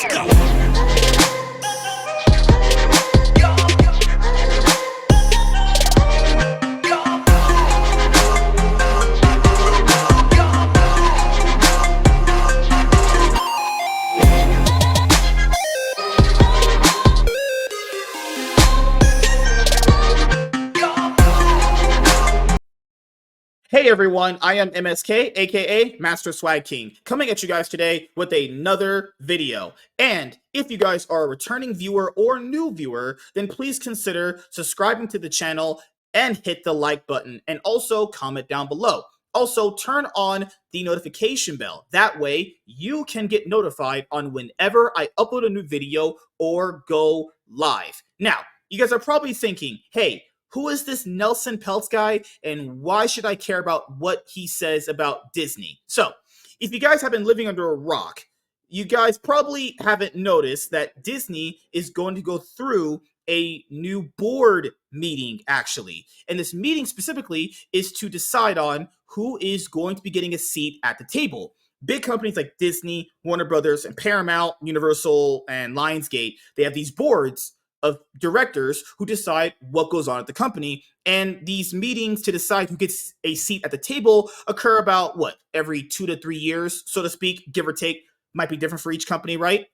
Let's go. Hey everyone, I am MSK, aka Master Swag King, coming at you guys today with another video. And if you guys are a returning viewer or new viewer, then please consider subscribing to the channel and hit the like button, and also comment down below. Also, turn on the notification bell. That way, you can get notified on whenever I upload a new video or go live. Now, you guys are probably thinking, hey, who is this Nelson Peltz guy, and why should I care about what he says about Disney? So, if you guys have been living under a rock, you guys probably haven't noticed that Disney is going to go through a new board meeting, actually. And this meeting specifically is to decide on who is going to be getting a seat at the table. Big companies like Disney, Warner Brothers, and Paramount, Universal, and Lionsgate, they have these boards of directors who decide what goes on at the company. And these meetings to decide who gets a seat at the table occur about, every 2 to 3 years, so to speak, give or take. Might be different for each company, right?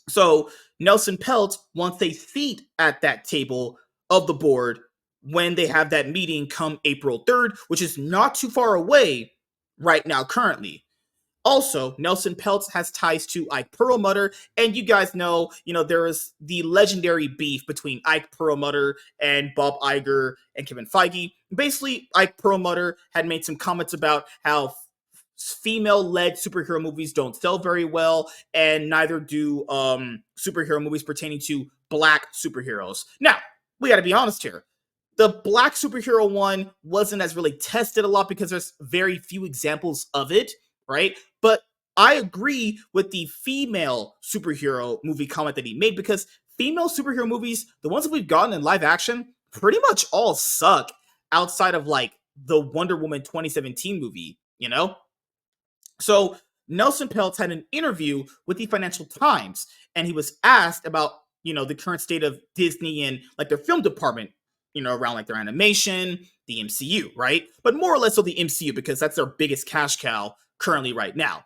So Nelson Peltz wants a seat at that table of the board when they have that meeting come April 3rd, which is not too far away right now currently. Also, Nelson Peltz has ties to Ike Perlmutter, and you guys know, there is the legendary beef between Ike Perlmutter and Bob Iger and Kevin Feige. Basically, Ike Perlmutter had made some comments about how female-led superhero movies don't sell very well, and neither do superhero movies pertaining to black superheroes. Now, we gotta be honest here. The black superhero one wasn't as really tested a lot because there's very few examples of it, right? But I agree with the female superhero movie comment that he made, because female superhero movies, the ones that we've gotten in live action, pretty much all suck outside of the Wonder Woman 2017 movie, So Nelson Peltz had an interview with the Financial Times, and he was asked about, the current state of Disney and their film department, around their animation, the MCU, right? But more or less so the MCU, because that's their biggest cash cow currently right now.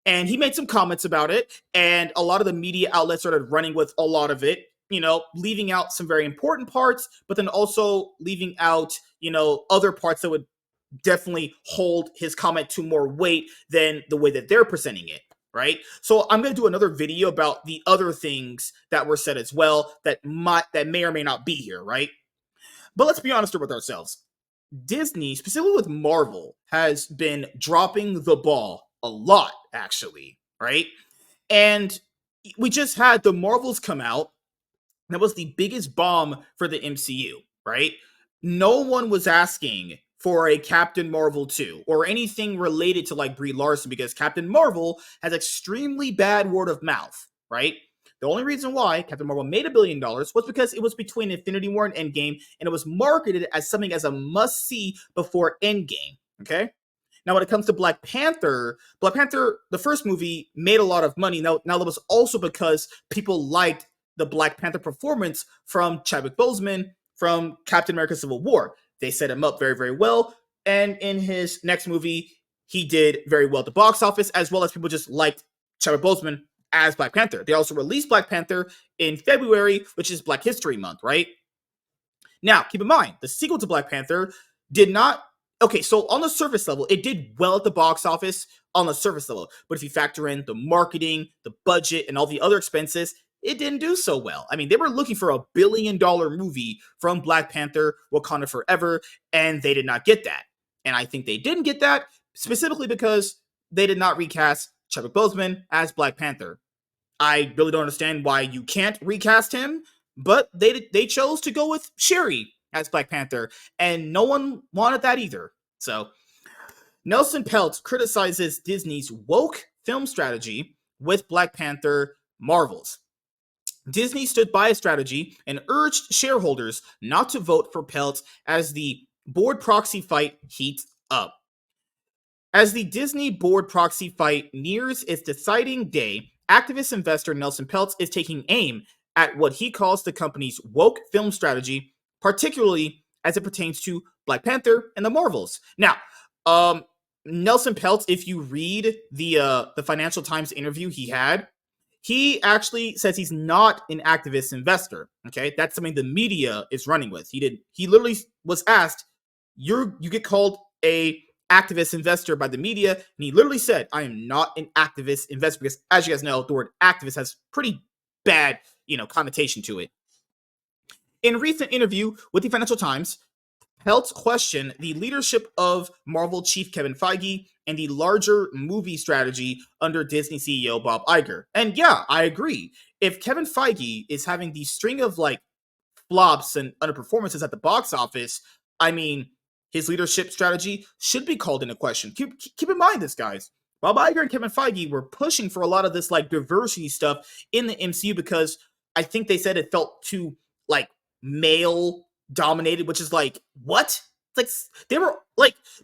And he made some comments about it, and a lot of the media outlets started running with a lot of it, leaving out some very important parts, but then also leaving out, other parts that would definitely hold his comment to more weight than the way that they're presenting it, right? So I'm going to do another video about the other things that were said as well that may or may not be here, right? But let's be honest with ourselves. Disney, specifically with Marvel, has been dropping the ball a lot, actually, right? And we just had the Marvels come out. That was the biggest bomb for the MCU, right? No one was asking for a Captain Marvel 2 or anything related to Brie Larson, because Captain Marvel has extremely bad word of mouth, right? The only reason why Captain Marvel made $1 billion was because it was between Infinity War and Endgame, and it was marketed as something as a must-see before Endgame, okay? Now, when it comes to Black Panther, the first movie, made a lot of money. Now that was also because people liked the Black Panther performance from Chadwick Boseman from Captain America Civil War. They set him up very, very well, and in his next movie, he did very well at the box office, as well as people just liked Chadwick Boseman as Black Panther. They also released Black Panther in February, which is Black History Month, right? Now, keep in mind, the sequel to Black Panther did not... Okay, so on the surface level, it did well at the box office on the surface level. But if you factor in the marketing, the budget, and all the other expenses, it didn't do so well. I mean, they were looking for $1 billion movie from Black Panther, Wakanda Forever, and they did not get that. And I think they didn't get that specifically because they did not recast Chadwick Boseman as Black Panther. I really don't understand why you can't recast him, but they chose to go with Shuri as Black Panther, and no one wanted that either. So, Nelson Peltz criticizes Disney's woke film strategy with Black Panther Marvels. Disney stood by a strategy and urged shareholders not to vote for Peltz as the board proxy fight heats up. As the Disney board proxy fight nears its deciding day, activist investor Nelson Peltz is taking aim at what he calls the company's woke film strategy, particularly as it pertains to Black Panther and the Marvels. Now, Nelson Peltz, if you read the Financial Times interview he had, he actually says he's not an activist investor. Okay, that's something the media is running with. He literally was asked, you get called a activist investor by the media, and he literally said, I am not an activist investor, because as you guys know, the word activist has pretty bad, connotation to it. In a recent interview with the Financial Times, Peltz questioned the leadership of Marvel chief Kevin Feige and the larger movie strategy under Disney CEO Bob Iger. And yeah, I agree. If Kevin Feige is having the string of flops and underperformances at the box office, I mean, his leadership strategy should be called into question. Keep in mind this, guys. Bob Iger and Kevin Feige were pushing for a lot of this diversity stuff in the MCU because I think they said it felt too male dominated, which is what? They were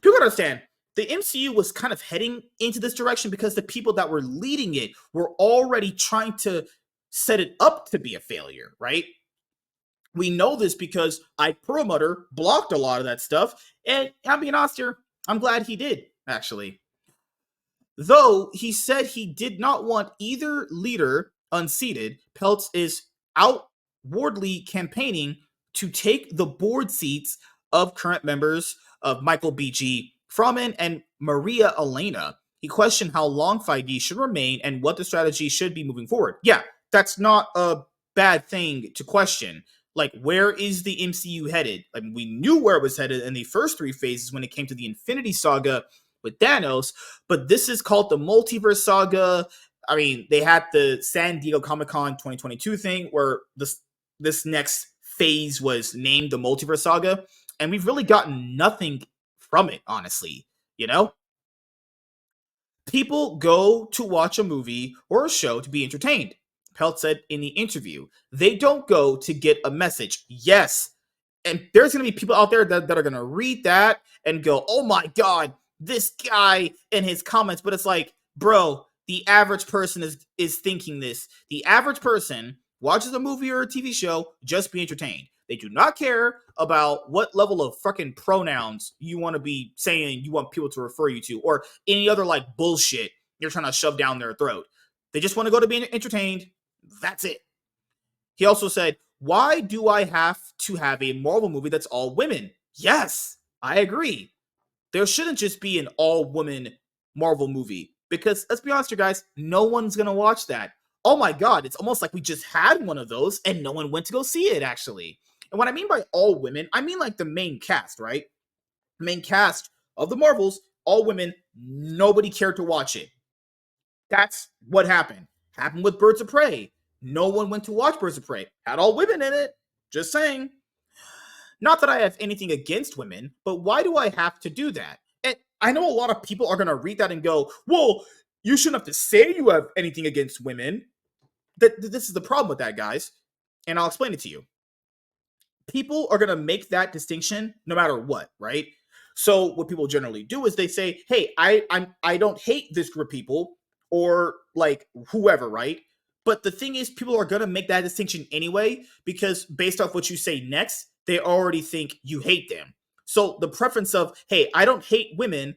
people understand the MCU was kind of heading into this direction because the people that were leading it were already trying to set it up to be a failure, right? We know this because Perlmutter blocked a lot of that stuff, and I'm being honest here, I'm glad he did, actually. Though he said he did not want either leader unseated, Peltz is outwardly campaigning to take the board seats of current members of Michael B.G. Froman and Maria Elena. He questioned how long Feige should remain and what the strategy should be moving forward. Yeah, that's not a bad thing to question. Where is the MCU headed? We knew where it was headed in the first three phases when it came to the Infinity Saga with Thanos, but this is called the Multiverse Saga. I mean, they had the San Diego Comic-Con 2022 thing where this next phase was named the Multiverse Saga, and we've really gotten nothing from it, honestly, People go to watch a movie or a show to be entertained. Peltz said in the interview, they don't go to get a message. Yes, and there's going to be people out there that are going to read that and go, oh my God, this guy and his comments. But it's bro, the average person is thinking this. The average person watches a movie or a TV show just be entertained. They do not care about what level of fucking pronouns you want to be saying you want people to refer you to, or any other bullshit you're trying to shove down their throat. They just want to go to be entertained. That's it. He also said, why do I have to have a Marvel movie that's all women? Yes, I agree. There shouldn't just be an all-woman Marvel movie, because let's be honest here, guys, no one's going to watch that. Oh my God, it's almost like we just had one of those and no one went to go see it, actually. And what I mean by all women, I mean the main cast, right? The main cast of the Marvels, all women, nobody cared to watch it. That's what happened. Happened with Birds of Prey. No one went to watch Birds of Prey. Had all women in it. Just saying. Not that I have anything against women, but why do I have to do that? And I know a lot of people are going to read that and go, well, you shouldn't have to say you have anything against women. This is the problem with that, guys. And I'll explain it to you. People are going to make that distinction no matter what, right? So what people generally do is they say, hey, I don't hate this group of people, or whoever, right? But the thing is, people are going to make that distinction anyway, because based off what you say next, they already think you hate them. So the preference of, hey, I don't hate women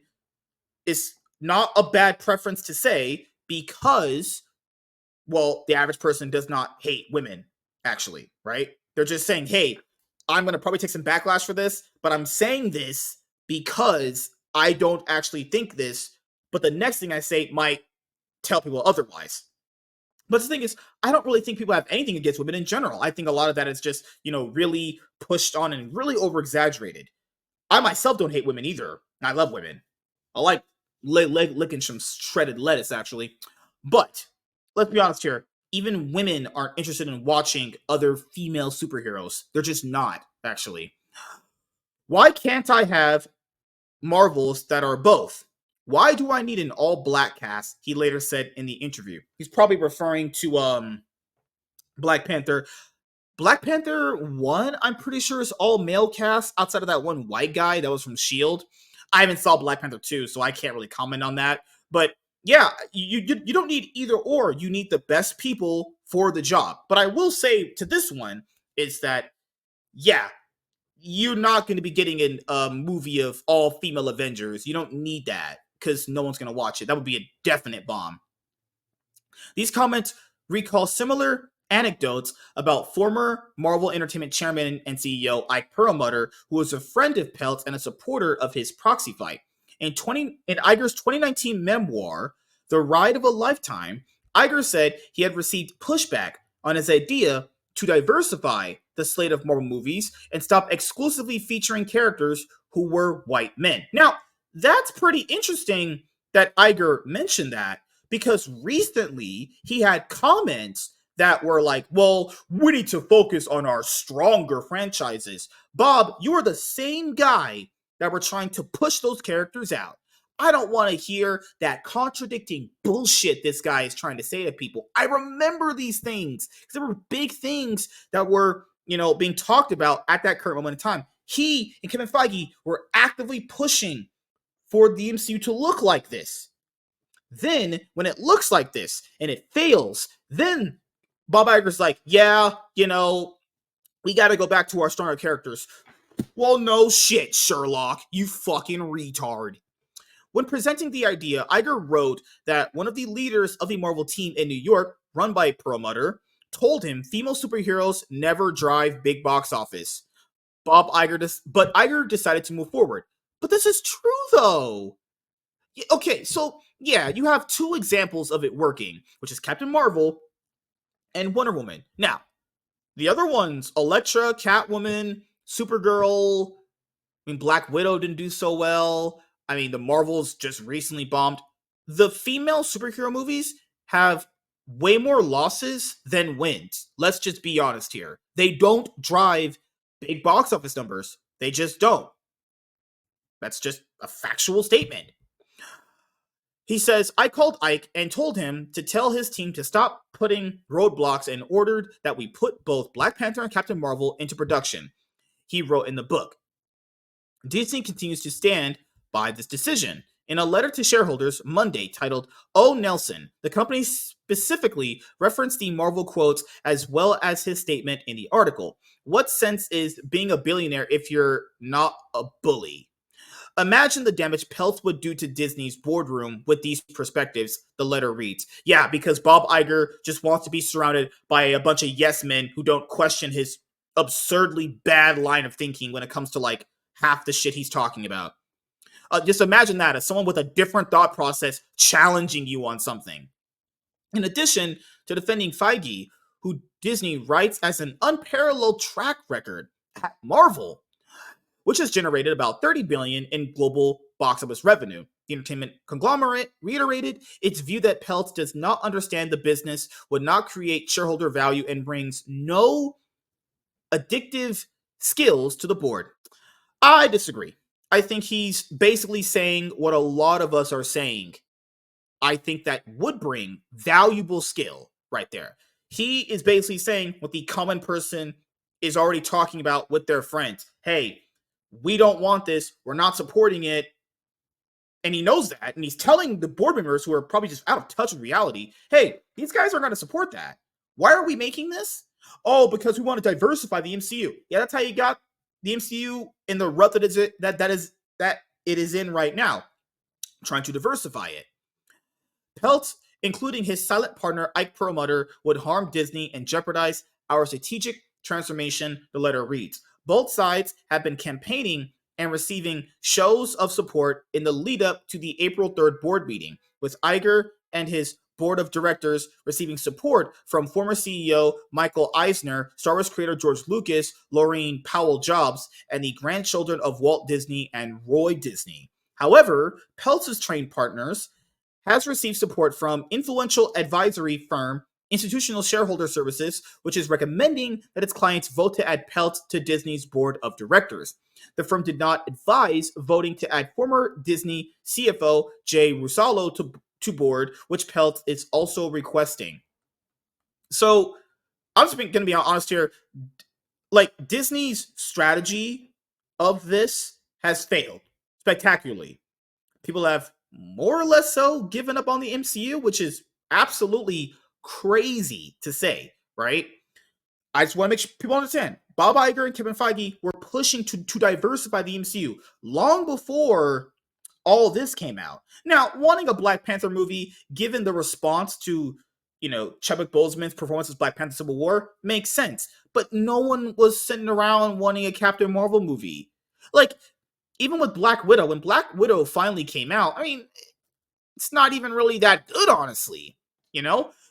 is not a bad preference to say, because, well, the average person does not hate women, actually, right? They're just saying, hey, I'm going to probably take some backlash for this, but I'm saying this because I don't actually think this, but the next thing I say might tell people otherwise. But the thing is, I don't really think people have anything against women in general. I think a lot of that is just, really pushed on and really over-exaggerated. I myself don't hate women either. I love women. I like licking some shredded lettuce, actually. But let's be honest here. Even women aren't interested in watching other female superheroes. They're just not, actually. Why can't I have Marvels that are both? Why do I need an all-black cast? He later said in the interview. He's probably referring to Black Panther. Black Panther 1, I'm pretty sure, is all-male cast outside of that one white guy that was from S.H.I.E.L.D. I haven't saw Black Panther 2, so I can't really comment on that. But yeah, you don't need either or. You need the best people for the job. But I will say to this one is that yeah, you're not going to be getting a movie of all female Avengers. You don't need that because no one's going to watch it. That would be a definite bomb. These comments recall similar anecdotes about former Marvel Entertainment chairman and CEO Ike Perlmutter, who was a friend of Peltz and a supporter of his proxy fight. In Iger's 2019 memoir, The Ride of a Lifetime, Iger said he had received pushback on his idea to diversify the slate of Marvel movies and stop exclusively featuring characters who were white men. Now, that's pretty interesting that Iger mentioned that because recently he had comments that were like, well, we need to focus on our stronger franchises. Bob, you are the same guy that were trying to push those characters out. I don't want to hear that contradicting bullshit this guy is trying to say to people. I remember these things because there were big things that were, being talked about at that current moment in time. He and Kevin Feige were actively pushing for the MCU to look like this. Then, when it looks like this and it fails, then Bob Iger's like, yeah, we got to go back to our stronger characters. Well, no shit, Sherlock, you fucking retard. When presenting the idea, Iger wrote that one of the leaders of the Marvel team in New York, run by Perlmutter, told him female superheroes never drive big box office. But Iger decided to move forward. But this is true, though. Okay, so yeah, you have two examples of it working, which is Captain Marvel and Wonder Woman. Now, the other ones, Elektra, Catwoman, Supergirl, Black Widow didn't do so well. The Marvels just recently bombed. The female superhero movies have way more losses than wins. Let's just be honest here. They don't drive big box office numbers. They just don't. That's just a factual statement. He says, I called Ike and told him to tell his team to stop putting roadblocks and ordered that we put both Black Panther and Captain Marvel into production. He wrote in the book. Disney continues to stand by this decision. In a letter to shareholders Monday titled, Oh Nelson, the company specifically referenced the Marvel quotes as well as his statement in the article. What sense is being a billionaire if you're not a bully? Imagine the damage Peltz would do to Disney's boardroom with these perspectives, the letter reads. Yeah, because Bob Iger just wants to be surrounded by a bunch of yes men who don't question his absurdly bad line of thinking when it comes to half the shit he's talking about. Just imagine that as someone with a different thought process challenging you on something. In addition to defending Feige, who Disney writes as an unparalleled track record at Marvel, which has generated about $30 billion in global box office revenue. The entertainment conglomerate reiterated its view that Peltz does not understand the business, would not create shareholder value, and brings no addictive skills to the board. I disagree. I think he's basically saying what a lot of us are saying. I think that would bring valuable skill right there. He is basically saying what the common person is already talking about with their friends. Hey, we don't want this. We're not supporting it. And he knows that. And he's telling the board members who are probably just out of touch with reality, hey, these guys are going to support that. Why are we making this? Oh, because we want to diversify the MCU. Yeah, that's how you got the MCU in the rut that it is in right now. Trying to diversify it. Peltz, including his silent partner Ike Perlmutter, would harm Disney and jeopardize our strategic transformation, the letter reads. Both sides have been campaigning and receiving shows of support in the lead up to the April 3rd board meeting, with Iger and his board of directors receiving support from former CEO Michael Eisner, Star Wars creator George Lucas, Laurene Powell Jobs, and the grandchildren of Walt Disney and Roy Disney. However, Peltz's trained partners has received support from influential advisory firm Institutional Shareholder Services, which is recommending that its clients vote to add Peltz to Disney's board of directors. The firm did not advise voting to add former Disney CFO Jay Russolo to board, which Peltz is also requesting. So I'm just going to be honest here. Disney's strategy of this has failed spectacularly. People have more or less so given up on the MCU, which is absolutely crazy to say, right? I just want to make sure people understand. Bob Iger and Kevin Feige were pushing to diversify the MCU long before all this came out. Now, wanting a Black Panther movie, given the response to, Chadwick Boseman's performance as Black Panther Civil War, makes sense. But no one was sitting around wanting a Captain Marvel movie. Like, even with Black Widow, when Black Widow finally came out, I mean, it's not even really that good, honestly.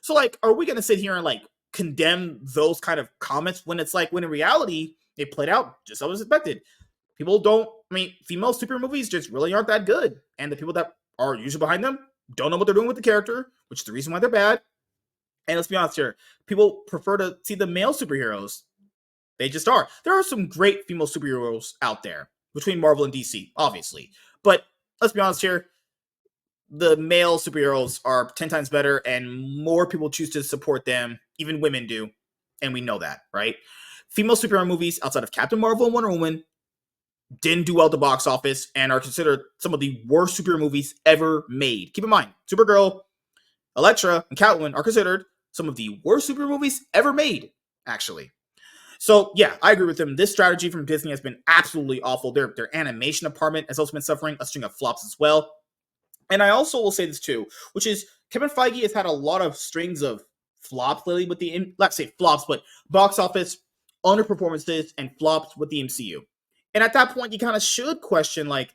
So, like, are we going to sit here and, like, condemn those kind of comments when it's like, when in reality, it played out just as expected? Female superhero movies just really aren't that good. And the people that are usually behind them don't know what they're doing with the character, which is the reason why they're bad. And let's be honest here, people prefer to see the male superheroes. They just are. There are some great female superheroes out there between Marvel and DC, obviously. But let's be honest here, the male superheroes are 10 times better and more people choose to support them. Even women do. And we know that, right? Female superhero movies outside of Captain Marvel and Wonder Woman didn't do well at the box office and are considered some of the worst superhero movies ever made. Keep in mind, Supergirl, Elektra, and Catwoman are considered some of the worst superhero movies ever made, actually. So, yeah, I agree with them. This strategy from Disney has been absolutely awful. Their animation department has also been suffering a string of flops as well. And I also will say this too, which is Kevin Feige has had a lot of strings of flops lately with let's say flops, but box office underperformances and flops with the MCU. And at that point, you kind of should question, like,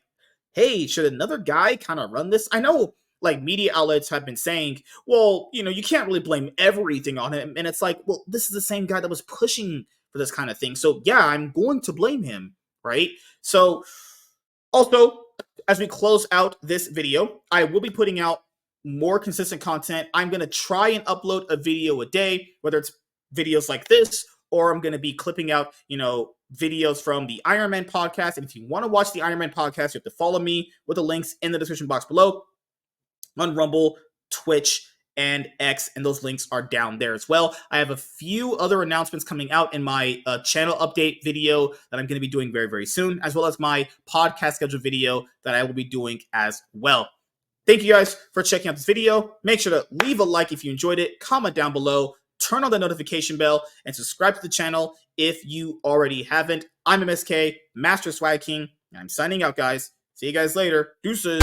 hey, should another guy kind of run this? I know, like, media outlets have been saying, well, you can't really blame everything on him. And it's like, well, this is the same guy that was pushing for this kind of thing. So, yeah, I'm going to blame him, right? So, also, as we close out this video, I will be putting out more consistent content. I'm going to try and upload a video a day, whether it's videos like this, or I'm going to be clipping out, videos from the Iron Man podcast. And if you want to watch the Iron Man podcast, you have to follow me with the links in the description box below on Rumble, Twitch, and X, and those links are down there as well. I have a few other announcements coming out in my channel update video that I'm going to be doing very, very soon, as well as my podcast schedule video that I will be doing as well. Thank you guys for checking out this video. Make sure to leave a like if you enjoyed it, comment down below, turn on the notification bell, and subscribe to the channel if you already haven't. I'm MSK, Master Swag King, and I'm signing out, guys. See you guys later. Deuces.